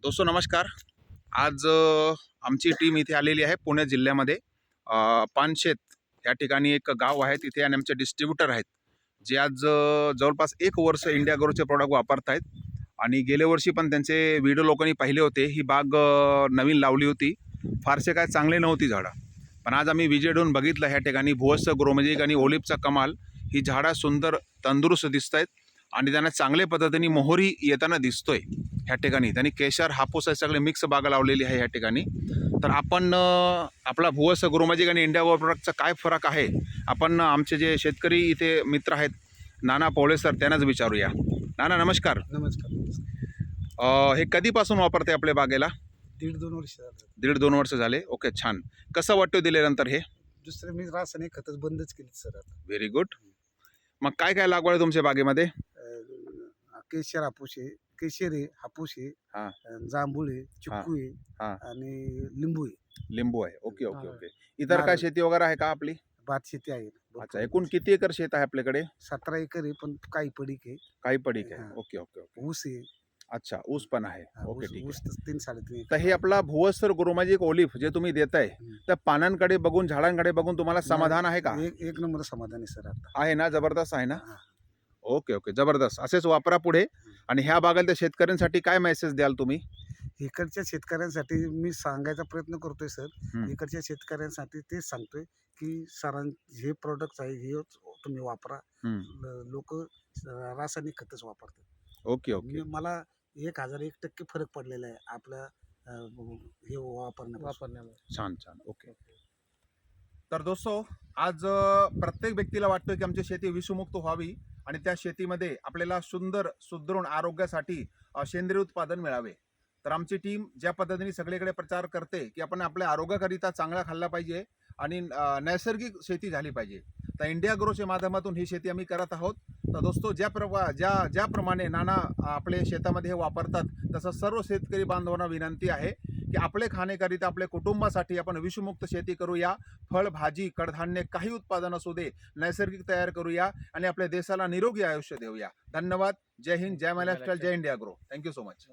दोस्तों नमस्कार. आज आमची टीम इथे आलेली आहे पुणे जिल्ह्यामध्ये. पानशेत या ठिकाणी एक गाव आहे, तिथे आणि आमचे डिस्ट्रीब्युटर आहेत जे आज जवळपास 1 वर्ष इंडिया ग्रोचे प्रॉडक्ट वापरत आहेत. आणि गेल्या वर्षी पण त्यांचे व्हिडिओ लोकांनी पाहिले होते. ही बाग नवीन लावली होती, फारसे काय चांगले नव्हती झाडं, पण आज आम्ही विजिट येऊन बघितलं ह्या ठिकाणी भुवस ग्रोमॅजिक आणि ओलिव्हचा कमाल ही झाडं सुंदर तंदुरुस्त दिसत आहेत आणि त्यांना चांगल्या पद्धतीने मोहरी येताना दिसतोय. ह्या ठिकाणी त्यांनी केशर हापूस हे सगळे मिक्स बागा लावलेली आहे ह्या ठिकाणी. तर आपण आपला भुवस ग्रोमॅजिक आणि इंडिया ग्रो प्रोडक्टचा काय फरक आहे आपण आमचे जे शेतकरी इथे मित्र आहेत नाना पवळे सर त्यांनाच विचारूया. नाना नमस्कार. नमस्कार. हे कधीपासून वापरते आपल्या बागेला? 1.5-2 वर्ष झालं. 1.5-2 वर्ष झाले. ओके, छान. कसं वाटतं दिल्यानंतर हे? दुसरं मी रासायनिक खतच बंदच केली सर आता. Very good. मग काय काय लागवड आहे तुमच्या बागेमध्ये? केशर हापूस आहे, केशर आहे, हापूस आहे, हां जांभूळ आहे, चिक्कू आहे हां. आणि लिंबू आहे. लिंबू आहे. ओके ओके हां. ओके. इतर काय शेती वगैरे आहे का आपली? भात शेती आहे. अच्छा, एकूण किती एकर शेत आहे आपल्याकडे? 17 एकर आहे, पण काही पडीक आहे. काही पडीक आहे. हां. Okay okay okay. ऊस आहे. अच्छा, ऊस पण आहे. ओके, ठीक ऊस आहे. 3-3.5 तर हे आपला भुवस ग्रोमॅजिक ओलिव्ह जे तुम्ही देताय त्या पानांकडे बघून झाडांकडे बघून तुम्हाला समाधान आहे का? एक नंबर समाधान आहे सर आता. आहे ना, जबरदस्त आहे ना. हां. ओके ओके, जबरदस्त. असेच वापरा पुढे. आणि ह्या बागातल्या शेतकऱ्यांसाठी काय मेसेज द्याल तुम्ही? इकडच्या शेतकऱ्यांसाठी मी सांगायचा प्रयत्न करतोय सर. हं. इकडच्या शेतकऱ्यांसाठी तेच सांगतोय की हे प्रॉडक्ट्स आहे हे तुम्ही वापरा. हं. लोक रासायनिक खतच वापरतात. Okay okay. मला 1001% फरक पडलेला आहे आपलं हे वापरण्यामुळे. छान छान. ओके. तर दोस्तों आज प्रत्येक व्यक्तीला वाटतं की आमची शेती विषमुक्त व्हावी आणि त्या शेतीमध्ये आपल्याला सुंदर सुदृढ आरोग्यासाठी सेंद्रिय उत्पादन मिळावे. तर आमची टीम ज्या पद्धतीने सगळीकडे प्रचार करते की आपण आपल्या आरोग्याकरिता चांगला खाल्ला पाहिजे आणि नैसर्गिक शेती झाली पाहिजे, तर इंडिया ग्रोच्या माध्यमातून ही शेती आम्ही करत आहोत. तर दोस्तों ज्याप्रमाणे नाना आपले शेतामध्ये हे वापरतात तसं सर्व शेतकरी बांधवांना विनंती आहे की आपले खाण्याकरिता आपल्या कुटुंबासाठी आपण विषमुक्त शेती करूया. फळ भाजी कडधान्य काही उत्पादन असू दे नैसर्गिक तयार करूया आणि आपल्या देशाला निरोगी आयुष्य देऊया. धन्यवाद. जय हिंद, जय महाराष्ट्र, जय India grow. Thank you so much.